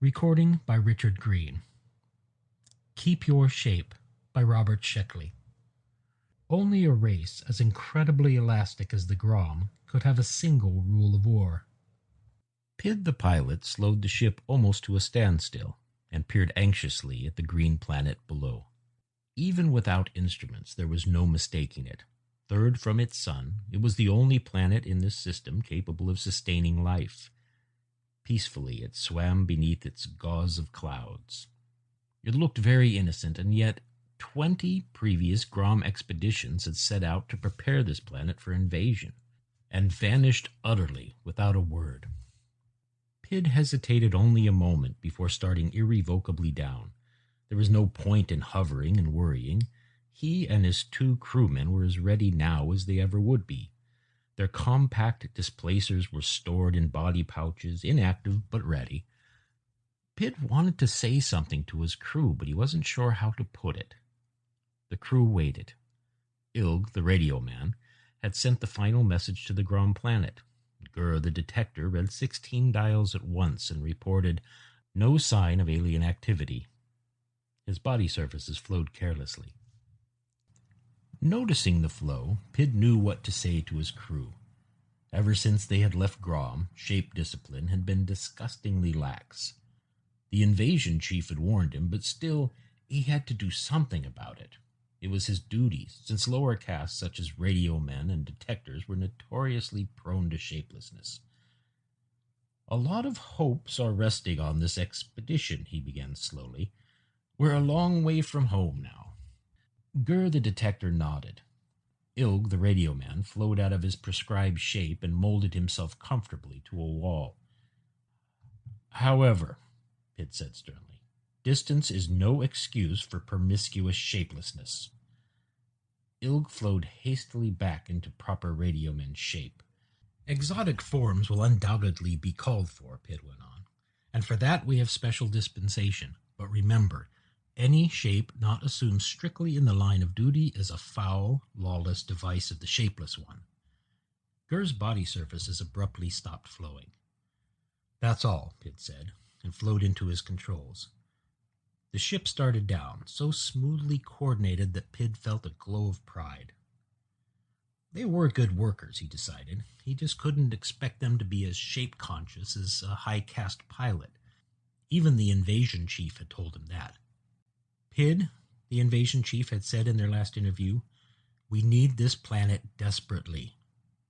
Recording by Richard Green. Keep Your Shape by Robert Sheckley. Only a race as incredibly elastic as the Grom could have a single rule of war. Pid the pilot slowed the ship almost to a standstill and peered anxiously at the green planet below. Even without instruments, there was no mistaking it. Third from its sun, it was the only planet in this system capable of sustaining life. Peacefully it swam beneath its gauze of clouds. It looked very innocent, and yet 20 previous Grom expeditions had set out to prepare this planet for invasion, and vanished utterly without a word. Pid hesitated only a moment before starting irrevocably down. There was no point in hovering and worrying. He and his 2 crewmen were as ready now as they ever would be. Their compact displacers were stored in body pouches, inactive but ready. Pid wanted to say something to his crew, but he wasn't sure how to put it. The crew waited. Ilg, the radio man, had sent the final message to the Grom planet. Gur, the detector, read 16 dials at once and reported no sign of alien activity. His body surfaces flowed carelessly. Noticing the flow, Pid knew what to say to his crew. Ever since they had left Grom, shape discipline had been disgustingly lax. The invasion chief had warned him, but still, he had to do something about it. It was his duty, since lower castes such as radio men and detectors were notoriously prone to shapelessness. A lot of hopes are resting on this expedition, he began slowly. We're a long way from home now. Gur the detector nodded. Ilg the radio man flowed out of his prescribed shape and molded himself comfortably to a wall. However, Pid said sternly, distance is no excuse for promiscuous shapelessness. Ilg flowed hastily back into proper radioman shape. Exotic forms will undoubtedly be called for, Pid went on, and for that we have special dispensation. But remember, any shape not assumed strictly in the line of duty is a foul, lawless device of the shapeless one. Gur's body surfaces abruptly stopped flowing. That's all, Pid said, and flowed into his controls. The ship started down, so smoothly coordinated that Pid felt a glow of pride. They were good workers, he decided. He just couldn't expect them to be as shape-conscious as a high-caste pilot. Even the invasion chief had told him that. Pid, the invasion chief had said in their last interview, we need this planet desperately.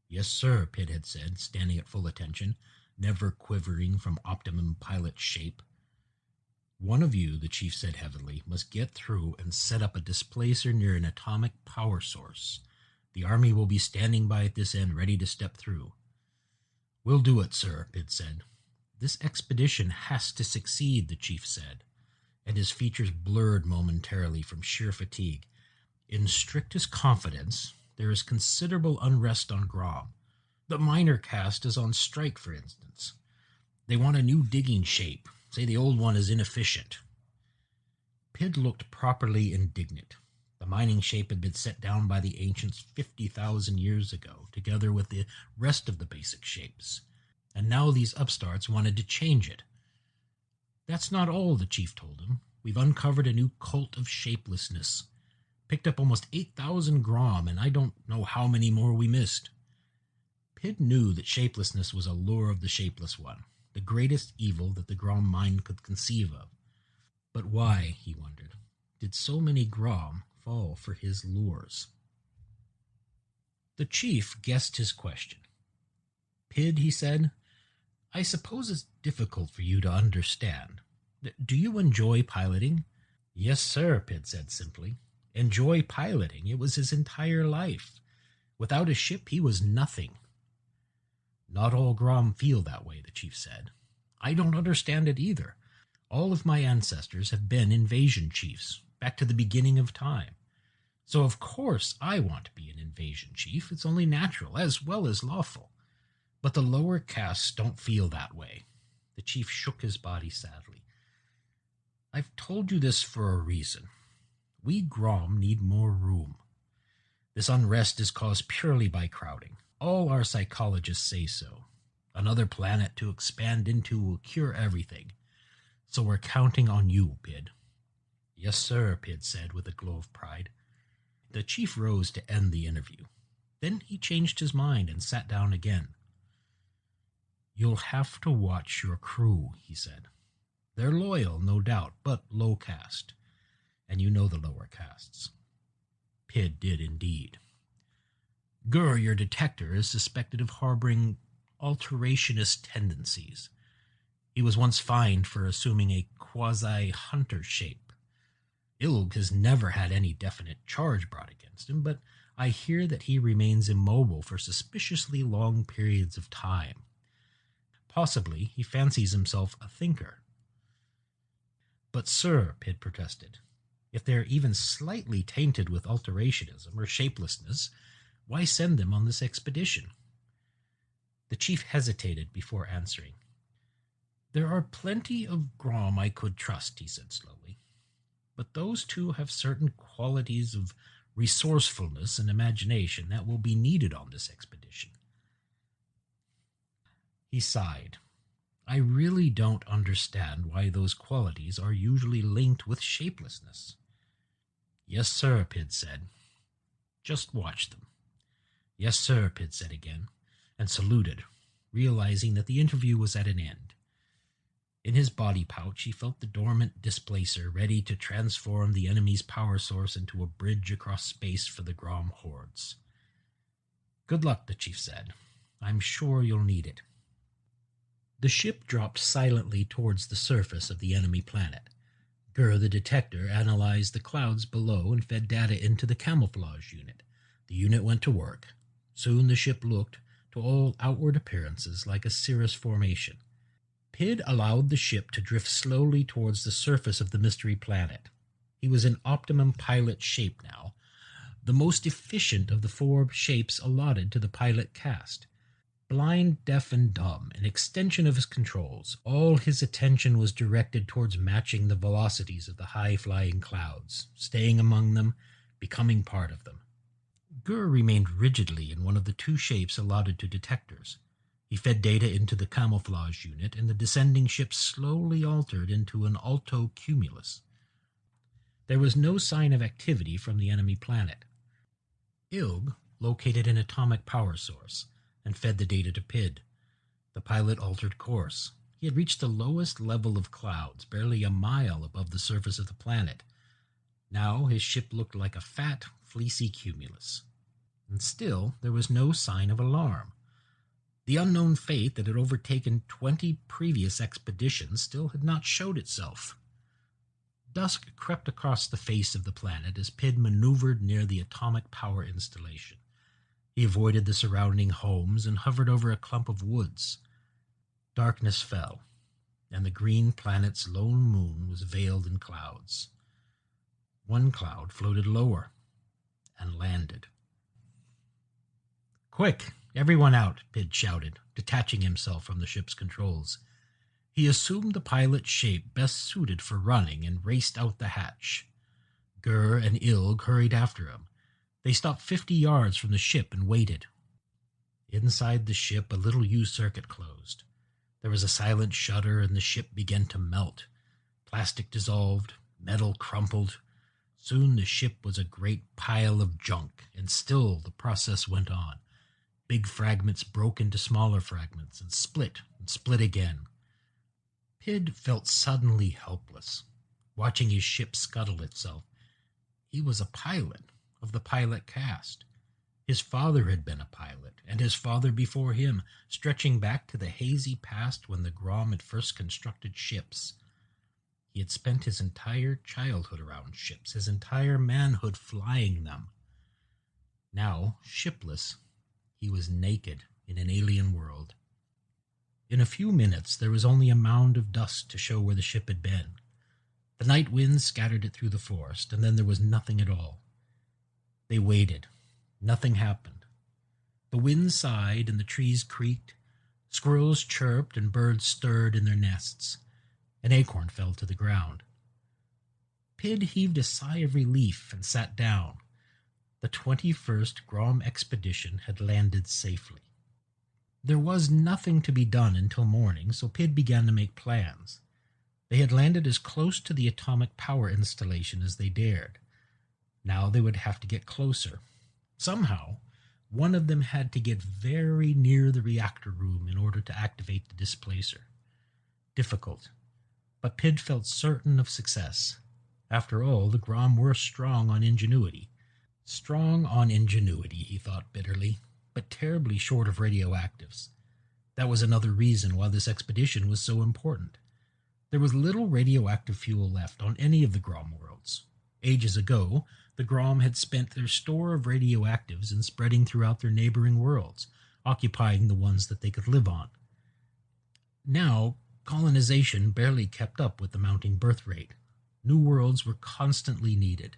Yes, sir, Pid had said, standing at full attention, never quivering from optimum pilot shape. One of you, the chief said heavily, must get through and set up a displacer near an atomic power source. The army will be standing by at this end, ready to step through. We'll do it, sir, Pid said. This expedition has to succeed, the chief said, and his features blurred momentarily from sheer fatigue. In strictest confidence, there is considerable unrest on Grom. The minor caste is on strike, for instance. They want a new digging shape, say the old one is inefficient. Pid looked properly indignant. The mining shape had been set down by the ancients 50,000 years ago, together with the rest of the basic shapes, and now these upstarts wanted to change it. That's not all, the chief told him. We've uncovered a new cult of shapelessness. Picked up almost 8,000 Grom, and I don't know how many more we missed. Pid knew that shapelessness was a lure of the shapeless one, the greatest evil that the Grom mind could conceive of. But why, he wondered, did so many Grom fall for his lures? The chief guessed his question. Pid, he said, I suppose it's difficult for you to understand. Do you enjoy piloting? Yes, sir, Pid said simply. Enjoy piloting. It was his entire life. Without a ship, he was nothing. Not all Grom feel that way, the chief said. I don't understand it either. All of my ancestors have been invasion chiefs, back to the beginning of time. So of course I want to be an invasion chief. It's only natural, as well as lawful. But the lower castes don't feel that way. The chief shook his body sadly. I've told you this for a reason. We Grom need more room. This unrest is caused purely by crowding. All our psychologists say so. Another planet to expand into will cure everything. So we're counting on you, Pid. Yes, sir, Pid said with a glow of pride. The chief rose to end the interview. Then he changed his mind and sat down again. You'll have to watch your crew, he said. They're loyal, no doubt, but low caste. And you know the lower castes. Pid did indeed. Gur, your detector, is suspected of harboring alterationist tendencies. He was once fined for assuming a quasi-hunter shape. Ilg has never had any definite charge brought against him, but I hear that he remains immobile for suspiciously long periods of time. Possibly he fancies himself a thinker. But, sir, Pid protested, if they are even slightly tainted with alterationism or shapelessness, why send them on this expedition? The chief hesitated before answering. There are plenty of Grom I could trust, he said slowly. But those two have certain qualities of resourcefulness and imagination that will be needed on this expedition. He sighed. I really don't understand why those qualities are usually linked with shapelessness. Yes, sir, Pid said. Just watch them. Yes, sir, Pid said again, and saluted, realizing that the interview was at an end. In his body pouch, he felt the dormant displacer ready to transform the enemy's power source into a bridge across space for the Grom hordes. Good luck, the chief said. I'm sure you'll need it. The ship dropped silently towards the surface of the enemy planet. Gur, the detector, analyzed the clouds below and fed data into the camouflage unit. The unit went to work. Soon the ship looked, to all outward appearances, like a cirrus formation. Pid allowed the ship to drift slowly towards the surface of the mystery planet. He was in optimum pilot shape now, the most efficient of the 4 shapes allotted to the pilot caste. Blind, deaf, and dumb, an extension of his controls, all his attention was directed towards matching the velocities of the high-flying clouds, staying among them, becoming part of them. Gur remained rigidly in one of the 2 shapes allotted to detectors. He fed data into the camouflage unit, and the descending ship slowly altered into an alto-cumulus. There was no sign of activity from the enemy planet. Ilg located an atomic power source and fed the data to Pid. The pilot altered course. He had reached the lowest level of clouds, barely a mile above the surface of the planet. Now his ship looked like a fat, fleecy cumulus. And still there was no sign of alarm. The unknown fate that had overtaken 20 previous expeditions still had not showed itself. Dusk crept across the face of the planet as Pid maneuvered near the atomic power installation. He avoided the surrounding homes and hovered over a clump of woods. Darkness fell, and the green planet's lone moon was veiled in clouds. One cloud floated lower and landed. Quick! Everyone out, Pid shouted, detaching himself from the ship's controls. He assumed the pilot's shape best suited for running and raced out the hatch. Gur and Ilg hurried after him. They stopped 50 yards from the ship and waited. Inside the ship, a little U-circuit closed. There was a silent shudder, and the ship began to melt. Plastic dissolved, metal crumpled. Soon the ship was a great pile of junk, and still the process went on. Big fragments broke into smaller fragments and split again. Pid felt suddenly helpless, watching his ship scuttle itself. He was a pilot of the pilot caste. His father had been a pilot, and his father before him, stretching back to the hazy past when the Grom had first constructed ships. He had spent his entire childhood around ships, his entire manhood flying them. Now, shipless, he was naked in an alien world. In a few minutes, there was only a mound of dust to show where the ship had been. The night winds scattered it through the forest, and then there was nothing at all. They waited. Nothing happened. The wind sighed and the trees creaked. Squirrels chirped and birds stirred in their nests. An acorn fell to the ground. Pid heaved a sigh of relief and sat down. The 21st Grom expedition had landed safely. There was nothing to be done until morning, so Pid began to make plans. They had landed as close to the atomic power installation as they dared. Now they would have to get closer. Somehow, one of them had to get very near the reactor room in order to activate the displacer. Difficult, but Pid felt certain of success. After all, the Grom were strong on ingenuity. Strong on ingenuity, he thought bitterly, but terribly short of radioactives. That was another reason why this expedition was so important. There was little radioactive fuel left on any of the Grom worlds. Ages ago, the Grom had spent their store of radioactives in spreading throughout their neighboring worlds, occupying the ones that they could live on. Now, colonization barely kept up with the mounting birth rate. New worlds were constantly needed.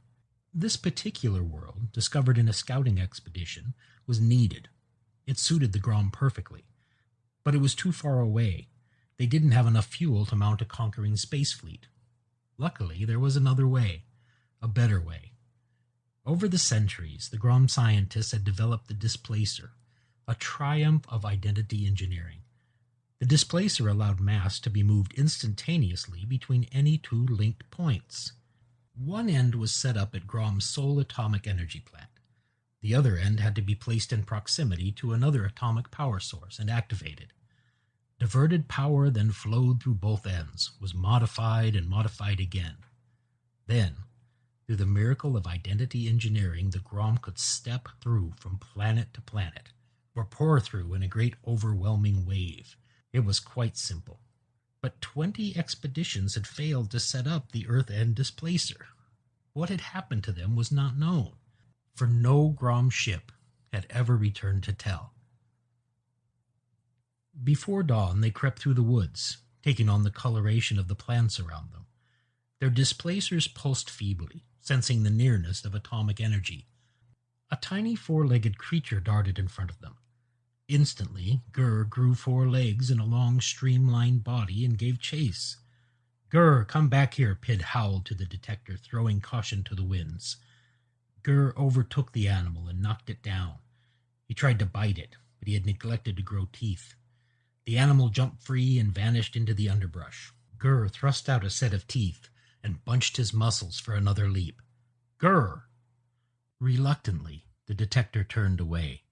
This particular world, discovered in a scouting expedition, was needed. It suited the Grom perfectly. But it was too far away. They didn't have enough fuel to mount a conquering space fleet. Luckily, there was another way. A better way. Over the centuries, the Grom scientists had developed the displacer, a triumph of identity engineering. The displacer allowed mass to be moved instantaneously between any two linked points. One end was set up at Grom's sole atomic energy plant. The other end had to be placed in proximity to another atomic power source and activated. Diverted power then flowed through both ends, was modified and modified again. Then, through the miracle of identity engineering, the Grom could step through from planet to planet, or pour through in a great overwhelming wave. It was quite simple. But 20 expeditions had failed to set up the Earth End displacer. What had happened to them was not known, for no Grom ship had ever returned to tell. Before dawn, they crept through the woods, taking on the coloration of the plants around them. Their displacers pulsed feebly, sensing the nearness of atomic energy. A tiny four-legged creature darted in front of them. Instantly, Gur grew 4 legs and a long, streamlined body and gave chase. "Gur, come back here," Pid howled to the detector, throwing caution to the winds. Gur overtook the animal and knocked it down. He tried to bite it, but he had neglected to grow teeth. The animal jumped free and vanished into the underbrush. Gur thrust out a set of teeth and bunched his muscles for another leap. "Gur!" Reluctantly, the detector turned away.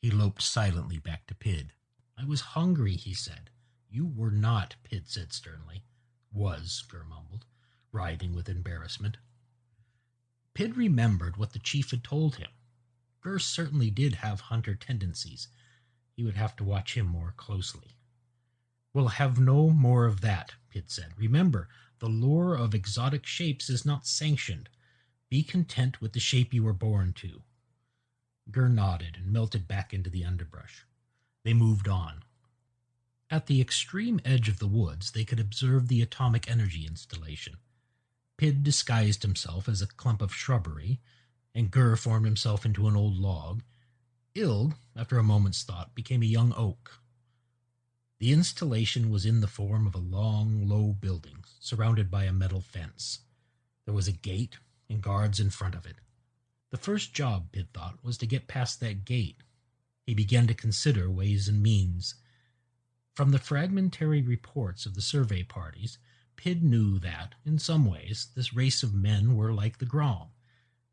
He loped silently back to Pid. "I was hungry," he said. "You were not," Pid said sternly. "Was," Gur mumbled, writhing with embarrassment. Pid remembered what the chief had told him. Gur certainly did have hunter tendencies. He would have to watch him more closely. "We'll have no more of that," Pid said. "Remember, the lure of exotic shapes is not sanctioned. Be content with the shape you were born to." Gur nodded and melted back into the underbrush. They moved on. At the extreme edge of the woods, they could observe the atomic energy installation. Pid disguised himself as a clump of shrubbery, and Gur formed himself into an old log. Ilg, after a moment's thought, became a young oak. The installation was in the form of a long, low building, surrounded by a metal fence. There was a gate and guards in front of it. The first job, Pid thought, was to get past that gate. He began to consider ways and means. From the fragmentary reports of the survey parties, Pid knew that, in some ways, this race of men were like the Grom.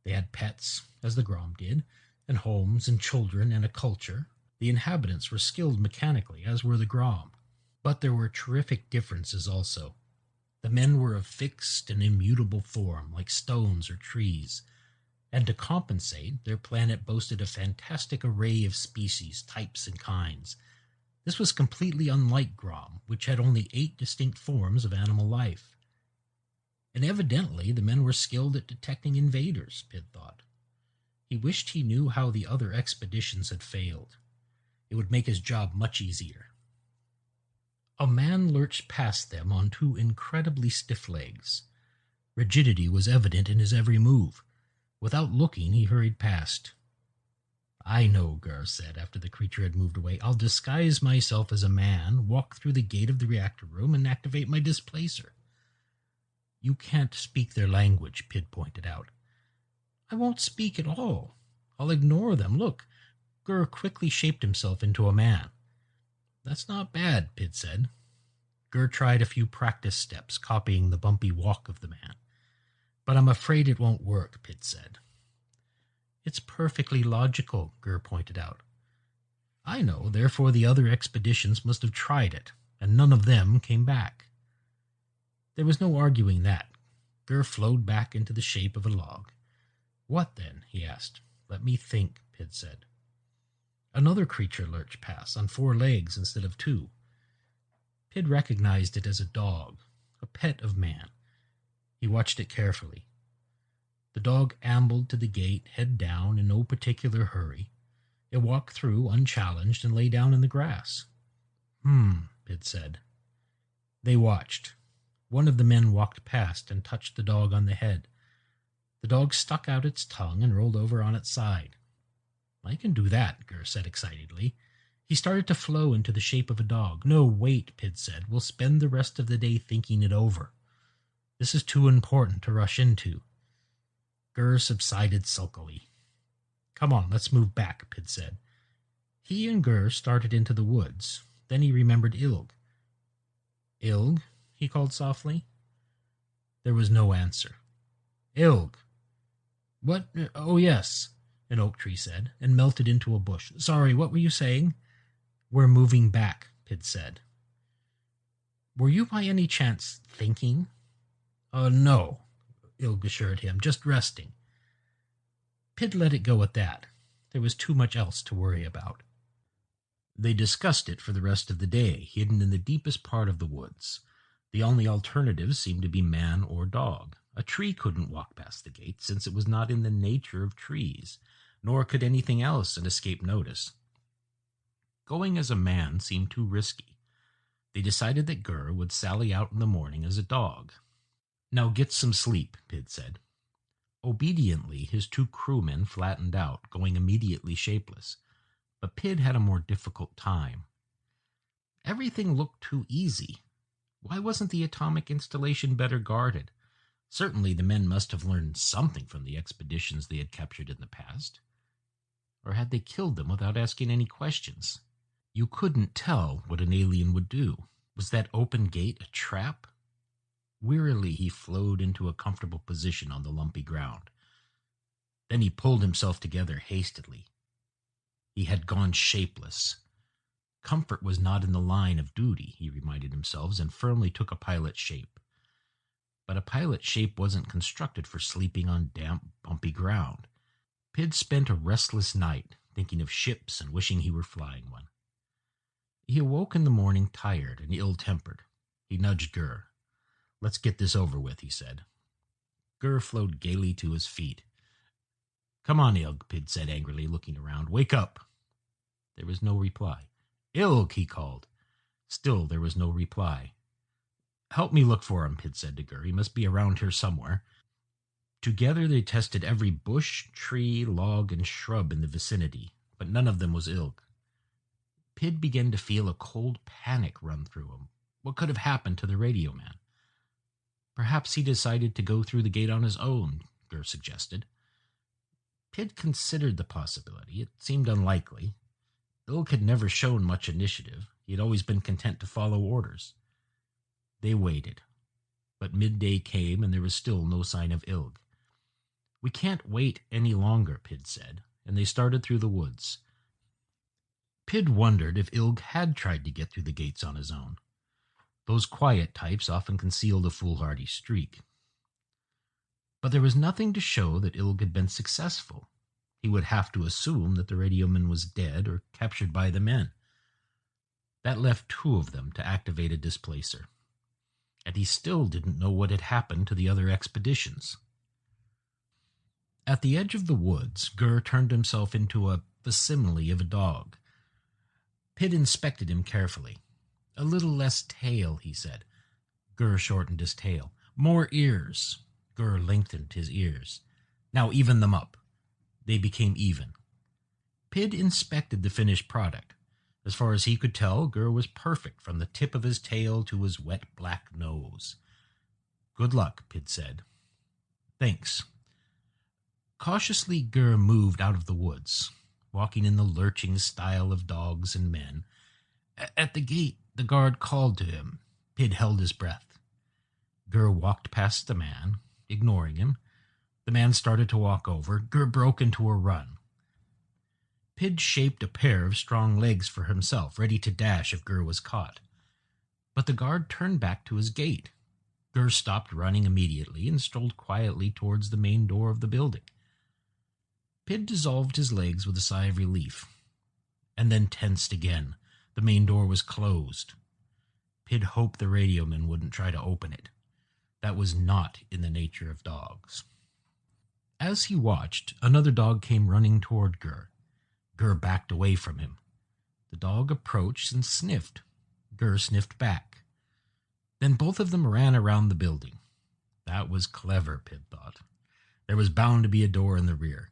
They had pets, as the Grom did, and homes and children and a culture. The inhabitants were skilled mechanically, as were the Grom. But there were terrific differences also. The men were of fixed and immutable form, like stones or trees. And to compensate, their planet boasted a fantastic array of species, types, and kinds. This was completely unlike Grom, which had only 8 distinct forms of animal life. And evidently the men were skilled at detecting invaders, Pid thought. He wished he knew how the other expeditions had failed. It would make his job much easier. A man lurched past them on 2 incredibly stiff legs. Rigidity was evident in his every move. Without looking, he hurried past. "I know," Gur said, after the creature had moved away. "I'll disguise myself as a man, walk through the gate of the reactor room, and activate my displacer." "You can't speak their language," Pid pointed out. "I won't speak at all. I'll ignore them. Look." Gur quickly shaped himself into a man. "That's not bad," Pid said. Gur tried a few practice steps, copying the bumpy walk of the man. But I'm afraid it won't work, Pitt said. It's perfectly logical, Gur pointed out. I know, therefore the other expeditions must have tried it, and none of them came back. There was no arguing that. Gur flowed back into the shape of a log. What then? He asked. Let me think, Pitt said. Another creature lurched past, on 4 legs instead of 2. Pitt recognized it as a dog, a pet of man. He watched it carefully. The dog ambled to the gate, head down, in no particular hurry. It walked through, unchallenged, and lay down in the grass. Pitt said. They watched. One of the men walked past and touched the dog on the head. The dog stuck out its tongue and rolled over on its side. I can do that, Gur said excitedly. He started to flow into the shape of a dog. No, wait, Pitt said. We'll spend the rest of the day thinking it over. This is too important to rush into. Gur subsided sulkily. Come on, let's move back, Pitt said. He and Gur started into the woods. Then he remembered Ilg. Ilg? He called softly. There was no answer. Ilg. What? Oh, yes, an oak tree said, and melted into a bush. Sorry, what were you saying? We're moving back, Pitt said. Were you by any chance thinking? No, Ilg assured him, just resting. Pitt let it go at that. There was too much else to worry about. They discussed it for the rest of the day, hidden in the deepest part of the woods. The only alternatives seemed to be man or dog. A tree couldn't walk past the gate, since it was not in the nature of trees, nor could anything else escape notice. Going as a man seemed too risky. They decided that Gur would sally out in the morning as a dog. Now get some sleep, Pitt said. Obediently, his 2 crewmen flattened out, going immediately shapeless. But Pitt had a more difficult time. Everything looked too easy. Why wasn't the atomic installation better guarded? Certainly the men must have learned something from the expeditions they had captured in the past. Or had they killed them without asking any questions? You couldn't tell what an alien would do. Was that open gate a trap? Wearily he flowed into a comfortable position on the lumpy ground. Then he pulled himself together hastily. He had gone shapeless. Comfort was not in the line of duty, he reminded himself, and firmly took a pilot's shape. But a pilot's shape wasn't constructed for sleeping on damp, bumpy ground. Pitt spent a restless night, thinking of ships and wishing he were flying one. He awoke in the morning tired and ill-tempered. He nudged Gur. Let's get this over with, he said. Gur flowed gaily to his feet. Come on, Ilg, Pitt said angrily, looking around. Wake up. There was no reply. Ilg, he called. Still there was no reply. Help me look for him, Pitt said to Gur. He must be around here somewhere. Together they tested every bush, tree, log, and shrub in the vicinity, but none of them was Ilg. Pitt began to feel a cold panic run through him. What could have happened to the radio man? Perhaps he decided to go through the gate on his own, Gur suggested. Pitt considered the possibility. It seemed unlikely. Ilg had never shown much initiative. He had always been content to follow orders. They waited. But midday came and there was still no sign of Ilg. We can't wait any longer, Pitt said, and they started through the woods. Pitt wondered if Ilg had tried to get through the gates on his own. Those quiet types often concealed a foolhardy streak. But there was nothing to show that Ilg had been successful. He would have to assume that the radioman was dead or captured by the men. That left 2 of them to activate a displacer. And he still didn't know what had happened to the other expeditions. At the edge of the woods, Gur turned himself into a facsimile of a dog. Pitt inspected him carefully. A little less tail, he said. Gur shortened his tail. More ears. Gur lengthened his ears. Now even them up. They became even. Pitt inspected the finished product. As far as he could tell, Gur was perfect from the tip of his tail to his wet black nose. Good luck, Pitt said. Thanks. Cautiously, Gur moved out of the woods, walking in the lurching style of dogs and men. At the gate, the guard called to him. Pid held his breath. Gur walked past the man, ignoring him. The man started to walk over. Gur broke into a run. Pid shaped a pair of strong legs for himself, ready to dash if Gur was caught. But the guard turned back to his gate. Gur stopped running immediately and strolled quietly towards the main door of the building. Pid dissolved his legs with a sigh of relief, and then tensed again. The main door was closed. Pid hoped the radioman wouldn't try to open it. That was not in the nature of dogs. As he watched, another dog came running toward Gur. Gur backed away from him. The dog approached and sniffed. Gur sniffed back. Then both of them ran around the building. That was clever, Pid thought. There was bound to be a door in the rear.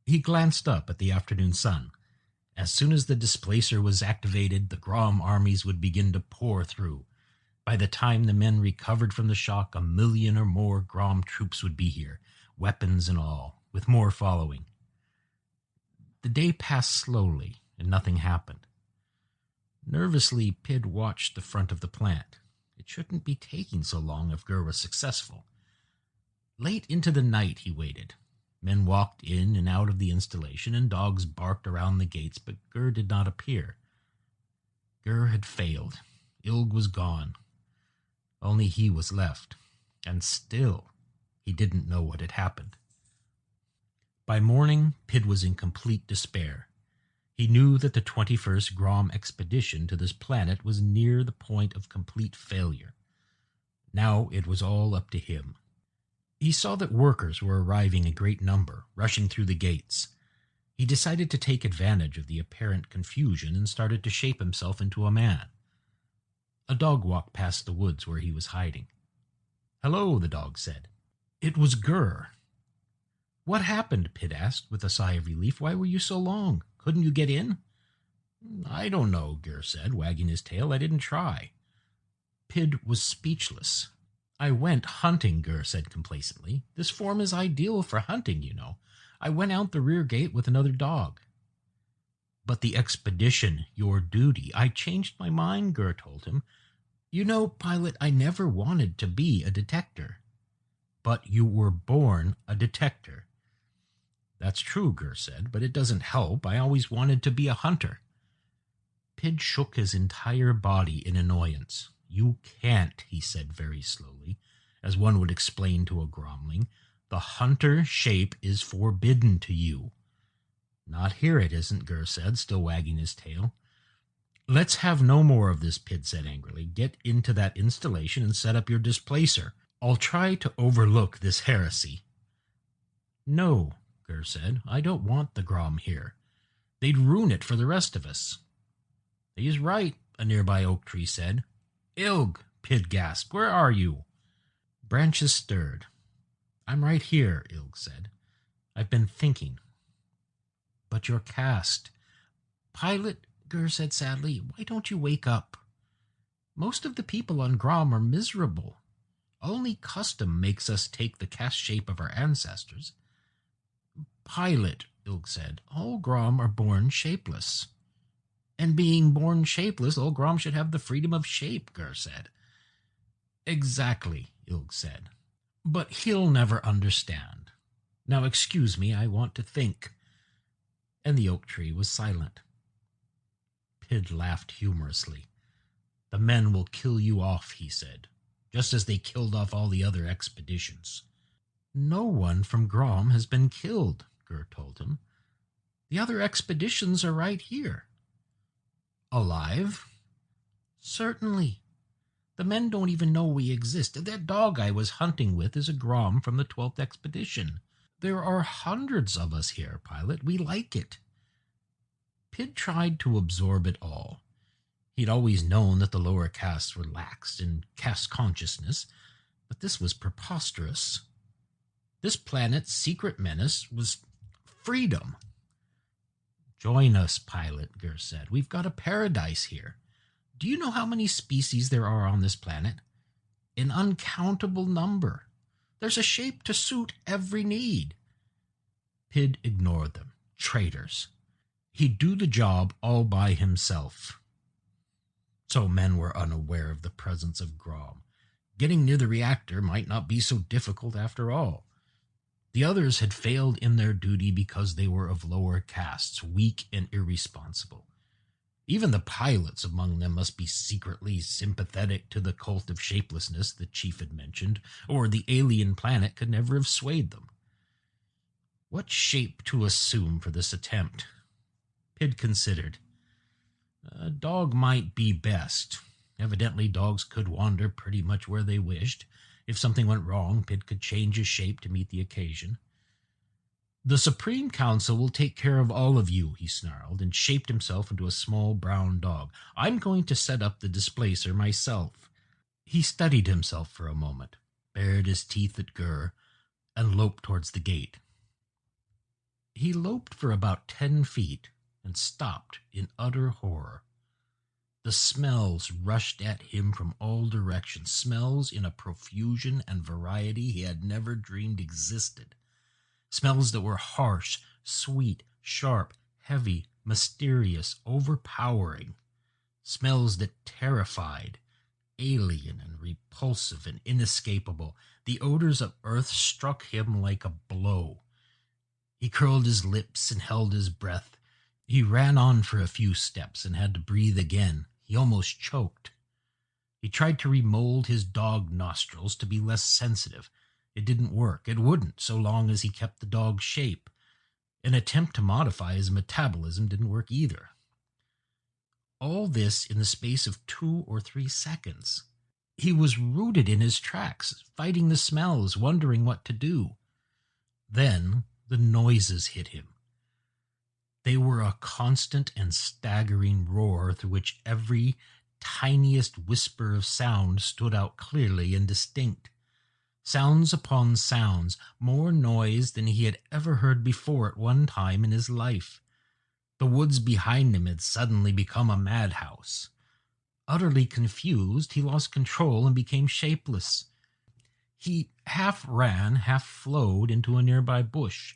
He glanced up at the afternoon sun. As soon as the displacer was activated, the Grom armies would begin to pour through. By the time the men recovered from the shock, 1 million or more Grom troops would be here, weapons and all, with more following. The day passed slowly, and nothing happened. Nervously, Pid watched the front of the plant. It shouldn't be taking so long if Gur was successful. Late into the night he waited. Men walked in and out of the installation, and dogs barked around the gates, but Gur did not appear. Gur had failed. Ilg was gone. Only he was left, and still he didn't know what had happened. By morning, Pid was in complete despair. He knew that the 21st Grom expedition to this planet was near the point of complete failure. Now it was all up to him. He saw that workers were arriving in great number, rushing through the gates. He decided to take advantage of the apparent confusion and started to shape himself into a man. A dog walked past the woods where he was hiding. "Hello," the dog said. It was Gur. "What happened?" Pid asked with a sigh of relief. "Why were you so long? Couldn't you get in?" "I don't know," Gur said, wagging his tail. "I didn't try." Pid was speechless. "I went hunting," Gur said complacently. "This form is ideal for hunting, you know. I went out the rear gate with another dog." "But the expedition, your duty." "I changed my mind," Gur told him. "You know, pilot, I never wanted to be a detector." "But you were born a detector." "That's true," Gur said, "but it doesn't help. I always wanted to be a hunter." Pid shook his entire body in annoyance. "You can't," he said very slowly, as one would explain to a gromling. "The hunter shape is forbidden to you." "Not here it isn't," Gur said, still wagging his tail. "Let's have no more of this," Pid said angrily. "Get into that installation and set up your displacer. I'll try to overlook this heresy." "No," Gur said, "I don't want the Grom here. They'd ruin it for the rest of us." "He's right," a nearby oak tree said. "Ilg," Pid gasped, "where are you?" Branches stirred. "I'm right here," Ilg said. "I've been thinking." "But you're cast." "Pilot," Gur said sadly, "why don't you wake up? Most of the people on Grom are miserable. Only custom makes us take the cast shape of our ancestors." "Pilot," Ilg said, "all Grom are born shapeless." "And being born shapeless, all Grom should have the freedom of shape," Gur said. "Exactly," Ilg said. "But he'll never understand. Now excuse me, I want to think." And the oak tree was silent. Pid laughed humorously. "The men will kill you off," he said, "just as they killed off all the other expeditions." "No one from Grom has been killed," Gur told him. "The other expeditions are right here." "Alive?" "Certainly. The men don't even know we exist. That dog I was hunting with is a Grom from the 12th expedition. There are hundreds of us here, pilot. We like it." Pid tried to absorb it all. He'd always known that the lower castes were lax in caste consciousness, but this was preposterous. This planet's secret menace was freedom. "Join us, pilot," Gur said. "We've got a paradise here. Do you know how many species there are on this planet? An uncountable number. There's a shape to suit every need." Pid ignored them. Traitors. He'd do the job all by himself. So men were unaware of the presence of Grom. Getting near the reactor might not be so difficult after all. The others had failed in their duty because they were of lower castes, weak and irresponsible. Even the pilots among them must be secretly sympathetic to the cult of shapelessness the chief had mentioned, or the alien planet could never have swayed them. What shape to assume for this attempt? Pid considered. A dog might be best. Evidently, dogs could wander pretty much where they wished. If something went wrong, Pid could change his shape to meet the occasion. The Supreme Council will take care of all of you, he snarled, and shaped himself into a small brown dog. I'm going to set up the displacer myself. He studied himself for a moment, bared his teeth at Gur, and loped towards the gate. He loped for about 10 feet and stopped in utter horror. The smells rushed at him from all directions, smells in a profusion and variety he had never dreamed existed. Smells that were harsh, sweet, sharp, heavy, mysterious, overpowering. Smells that terrified, alien and repulsive and inescapable. The odors of earth struck him like a blow. He curled his lips and held his breath. He ran on for a few steps and had to breathe again. He almost choked. He tried to remold his dog nostrils to be less sensitive. It didn't work. It wouldn't, so long as he kept the dog's shape. An attempt to modify his metabolism didn't work either. All this in the space of 2 or 3 seconds. He was rooted in his tracks, fighting the smells, wondering what to do. Then the noises hit him. They were a constant and staggering roar through which every tiniest whisper of sound stood out clearly and distinct. Sounds upon sounds, more noise than he had ever heard before at one time in his life. The woods behind him had suddenly become a madhouse. Utterly confused, he lost control and became shapeless. He half ran, half flowed into a nearby bush.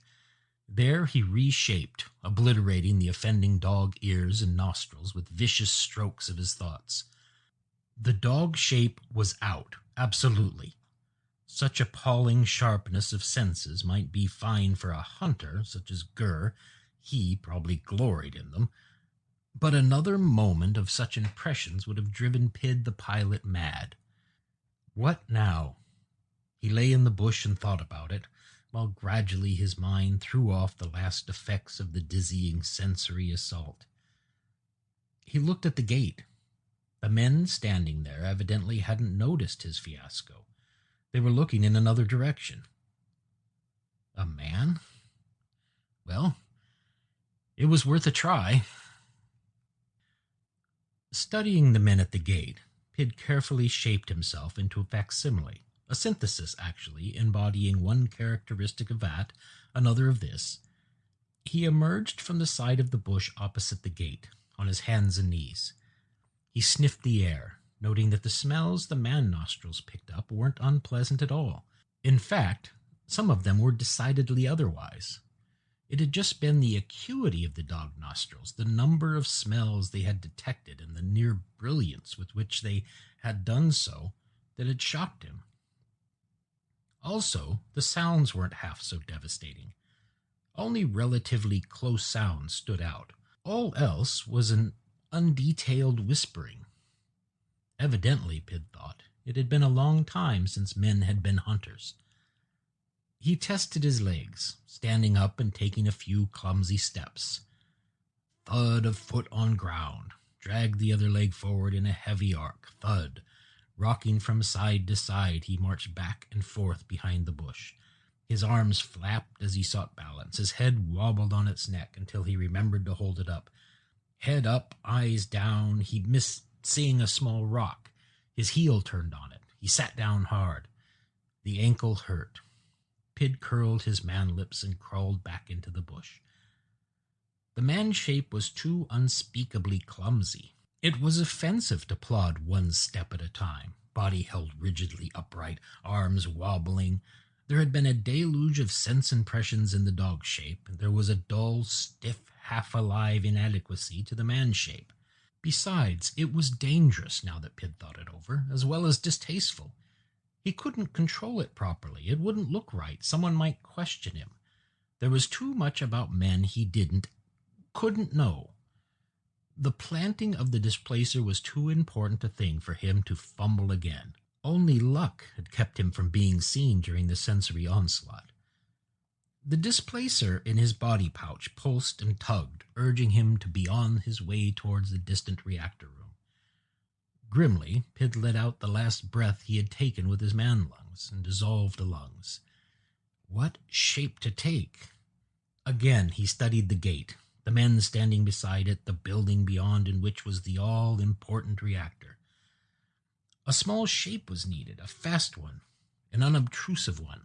There he reshaped, obliterating the offending dog ears and nostrils with vicious strokes of his thoughts. The dog shape was out, absolutely. Such appalling sharpness of senses might be fine for a hunter, such as Gur. He probably gloried in them. But another moment of such impressions would have driven Pid the pilot mad. What now? He lay in the bush and thought about it, while gradually his mind threw off the last effects of the dizzying sensory assault. He looked at the gate. The men standing there evidently hadn't noticed his fiasco. They were looking in another direction. A man? Well, it was worth a try. Studying the men at the gate, Pid carefully shaped himself into a facsimile, a synthesis, actually, embodying one characteristic of that, another of this. He emerged from the side of the bush opposite the gate, on his hands and knees. He sniffed the air, noting that the smells the man nostrils picked up weren't unpleasant at all. In fact, some of them were decidedly otherwise. It had just been the acuity of the dog nostrils, the number of smells they had detected, and the near brilliance with which they had done so, that had shocked him. Also, the sounds weren't half so devastating. Only relatively close sounds stood out. All else was an undetailed whispering. Evidently, Pid thought, it had been a long time since men had been hunters. He tested his legs, standing up and taking a few clumsy steps. Thud of foot on ground. Dragged the other leg forward in a heavy arc. Thud. Rocking from side to side, he marched back and forth behind the bush. His arms flapped as he sought balance. His head wobbled on its neck until he remembered to hold it up. Head up, eyes down, he missed seeing a small rock. His heel turned on it. He sat down hard. The ankle hurt. Pid curled his man lips and crawled back into the bush. The man shape was too unspeakably clumsy. It was offensive to plod one step at a time, body held rigidly upright, arms wobbling. There had been a deluge of sense impressions in the dog shape. There was a dull, stiff, half-alive inadequacy to the man shape. Besides, it was dangerous now that Pid thought it over, as well as distasteful. He couldn't control it properly. It wouldn't look right. Someone might question him. There was too much about men he couldn't know. The planting of the displacer was too important a thing for him to fumble again. Only luck had kept him from being seen during the sensory onslaught. The displacer in his body pouch pulsed and tugged, urging him to be on his way towards the distant reactor room. Grimly, Pid let out the last breath he had taken with his man lungs and dissolved the lungs. What shape to take? Again he studied the gate, the men standing beside it, the building beyond in which was the all-important reactor. A small shape was needed, a fast one, an unobtrusive one.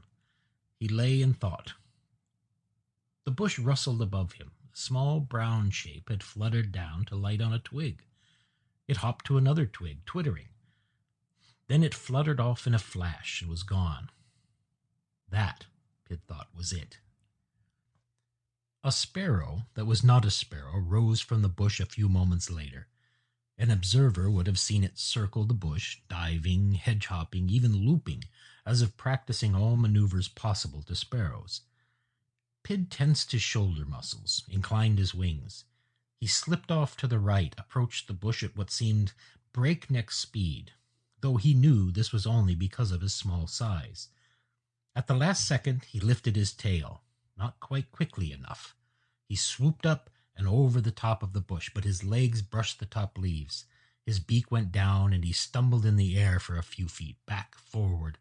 He lay and thought. The bush rustled above him. A small brown shape had fluttered down to light on a twig. It hopped to another twig, twittering. Then it fluttered off in a flash and was gone. That, Pid thought, was it. A sparrow that was not a sparrow rose from the bush a few moments later. An observer would have seen it circle the bush, diving, hedge-hopping, even looping, as if practicing all maneuvers possible to sparrows. Pid tensed his shoulder muscles, inclined his wings. He slipped off to the right, approached the bush at what seemed breakneck speed, though he knew this was only because of his small size. At the last second, he lifted his tail, not quite quickly enough. He swooped up and over the top of the bush, but his legs brushed the top leaves. His beak went down, and he stumbled in the air for a few feet, back, forward.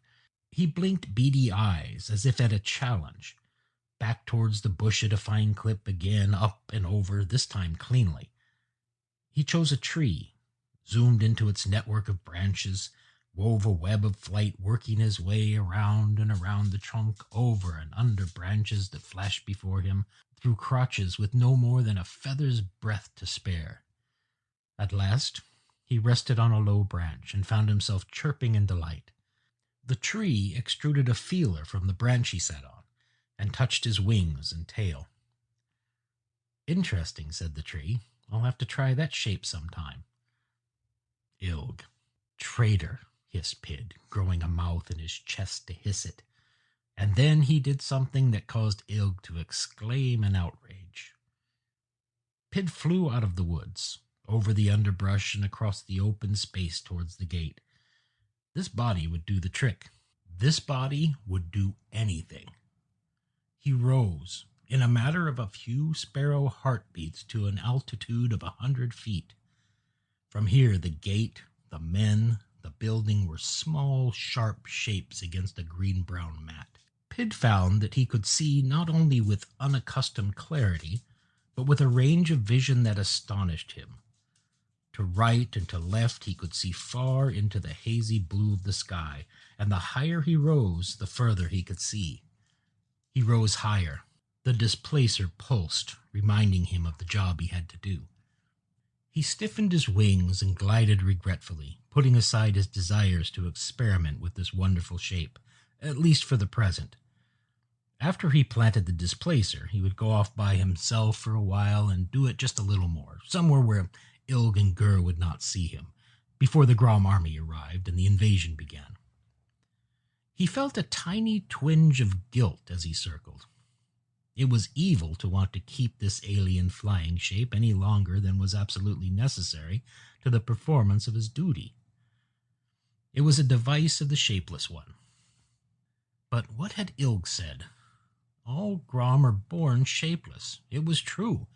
He blinked beady eyes, as if at a challenge. Back towards the bush at a fine clip, again, up and over, this time cleanly. He chose a tree, zoomed into its network of branches, wove a web of flight, working his way around and around the trunk, over and under branches that flashed before him, through crotches with no more than a feather's breadth to spare. At last, he rested on a low branch and found himself chirping in delight. The tree extruded a feeler from the branch he sat on, and touched his wings and tail. "Interesting," said the tree. "I'll have to try that shape sometime." "Ilg. Traitor," hissed Pid, growing a mouth in his chest to hiss it. And then he did something that caused Ilg to exclaim in outrage. Pid flew out of the woods, over the underbrush and across the open space towards the gate. This body would do the trick. This body would do anything. He rose, in a matter of a few sparrow heartbeats, to an altitude of 100 feet. From here, the gate, the men, the building were small, sharp shapes against a green-brown mat. Pid found that he could see not only with unaccustomed clarity, but with a range of vision that astonished him. To right and to left he could see far into the hazy blue of the sky, and the higher he rose, the further he could see. He rose higher. The displacer pulsed, reminding him of the job he had to do. He stiffened his wings and glided regretfully, putting aside his desires to experiment with this wonderful shape, at least for the present. After he planted the displacer, he would go off by himself for a while and do it just a little more, somewhere where Ilg and Gur would not see him, before the Grom army arrived and the invasion began. He felt a tiny twinge of guilt as he circled. It was evil to want to keep this alien flying shape any longer than was absolutely necessary to the performance of his duty. It was a device of the Shapeless One. But what had Ilg said? All Grom are born shapeless. It was true.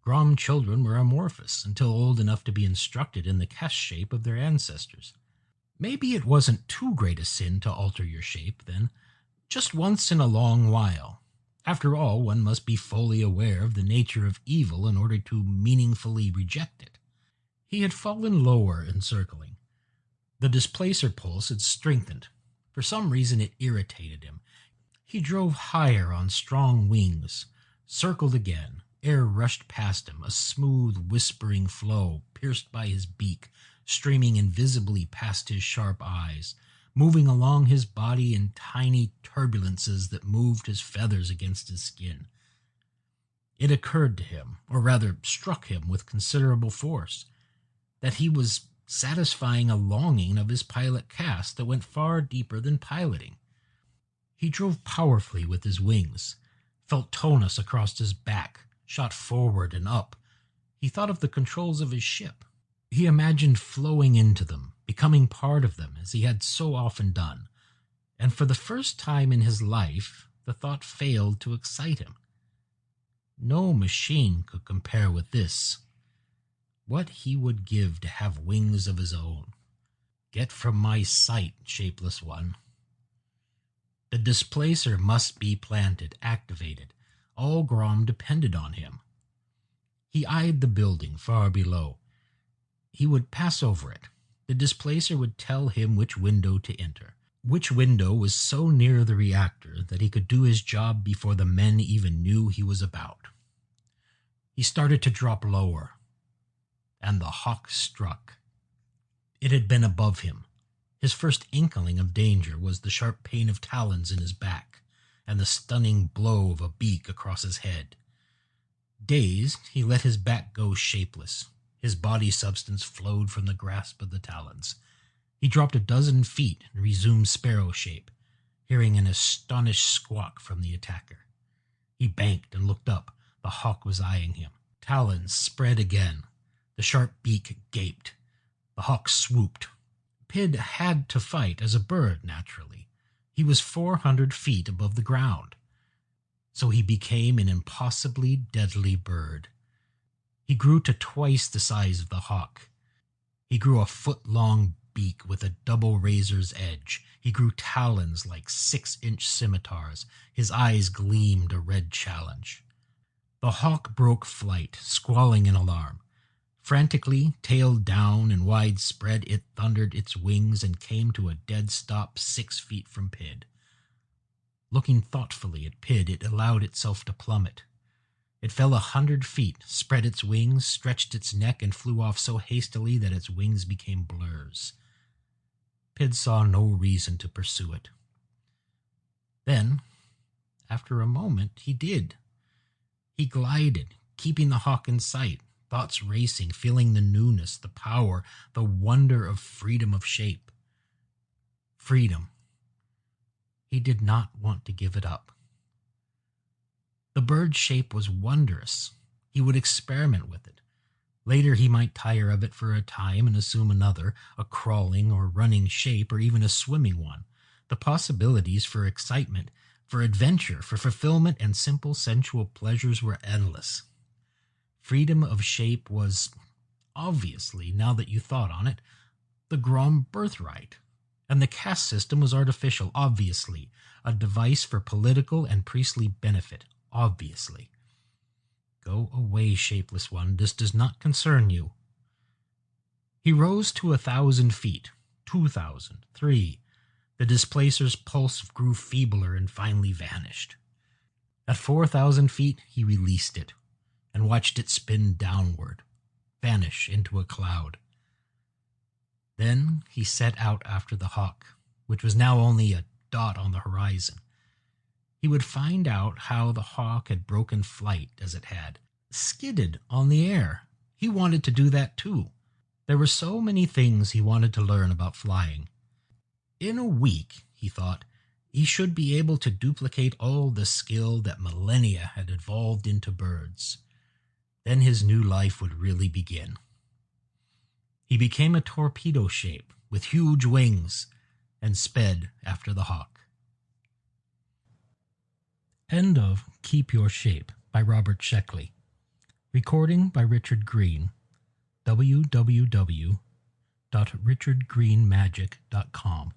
Grom children were amorphous until old enough to be instructed in the Kesh shape of their ancestors. Maybe it wasn't too great a sin to alter your shape, then, just once in a long while. After all, one must be fully aware of the nature of evil in order to meaningfully reject it. He had fallen lower in circling. The displacer pulse had strengthened. For some reason it irritated him. He drove higher on strong wings, circled again. Air rushed past him, a smooth, whispering flow, pierced by his beak, streaming invisibly past his sharp eyes, moving along his body in tiny turbulences that moved his feathers against his skin. It occurred to him, or rather struck him with considerable force. that he was satisfying a longing of his pilot caste that went far deeper than piloting. He drove powerfully with his wings, felt tonus across his back, shot forward and up. He thought of the controls of his ship. He imagined flowing into them, becoming part of them, as he had so often done. And for the first time in his life, the thought failed to excite him. No machine could compare with this. What he would give to have wings of his own. Get from my sight, shapeless one. The displacer must be planted, activated. All Grom depended on him. He eyed the building far below. He would pass over it. The displacer would tell him which window to enter. Which window was so near the reactor that he could do his job before the men even knew he was about. He started to drop lower, and the hawk struck. It had been above him. His first inkling of danger was the sharp pain of talons in his back and the stunning blow of a beak across his head. Dazed, he let his back go shapeless. His body substance flowed from the grasp of the talons. He dropped a dozen feet and resumed sparrow shape, hearing an astonished squawk from the attacker. He banked and looked up. The hawk was eyeing him. Talons spread again. The sharp beak gaped. The hawk swooped. Pid had to fight as a bird, naturally. He was 400 feet above the ground. So he became an impossibly deadly bird. He grew to twice the size of the hawk. He grew a foot-long beak with a double razor's edge. He grew talons like 6-inch scimitars. His eyes gleamed a red challenge. The hawk broke flight, squalling in alarm. Frantically, tail down and widespread, it thundered its wings and came to a dead stop 6 feet from Pid. Looking thoughtfully at Pid, it allowed itself to plummet. It fell 100 feet, spread its wings, stretched its neck, and flew off so hastily that its wings became blurs. Pid saw no reason to pursue it. Then, after a moment, he did. He glided, keeping the hawk in sight, thoughts racing, feeling the newness, the power, the wonder of freedom of shape. Freedom. He did not want to give it up. The bird's shape was wondrous. He would experiment with it. Later he might tire of it for a time and assume another, a crawling or running shape, or even a swimming one. The possibilities for excitement, for adventure, for fulfillment and simple sensual pleasures were endless. Freedom of shape was, obviously, now that you thought on it, the Grom birthright. And the caste system was artificial, obviously, a device for political and priestly benefit, obviously. Go away, shapeless one, this does not concern you. He rose to 1,000 feet, 2,000, 3. The displacer's pulse grew feebler and finally vanished. At 4,000 feet, he released it and watched it spin downward, vanish into a cloud. Then he set out after the hawk, which was now only a dot on the horizon. He would find out how the hawk had broken flight as it had, skidded on the air. He wanted to do that too. There were so many things he wanted to learn about flying. In a week, he thought, he should be able to duplicate all the skill that millennia had evolved into birds. Then his new life would really begin. He became a torpedo shape with huge wings and sped after the hawk. End of Keep Your Shape by Robert Sheckley. Recording by Richard Green. www.richardgreenmagic.com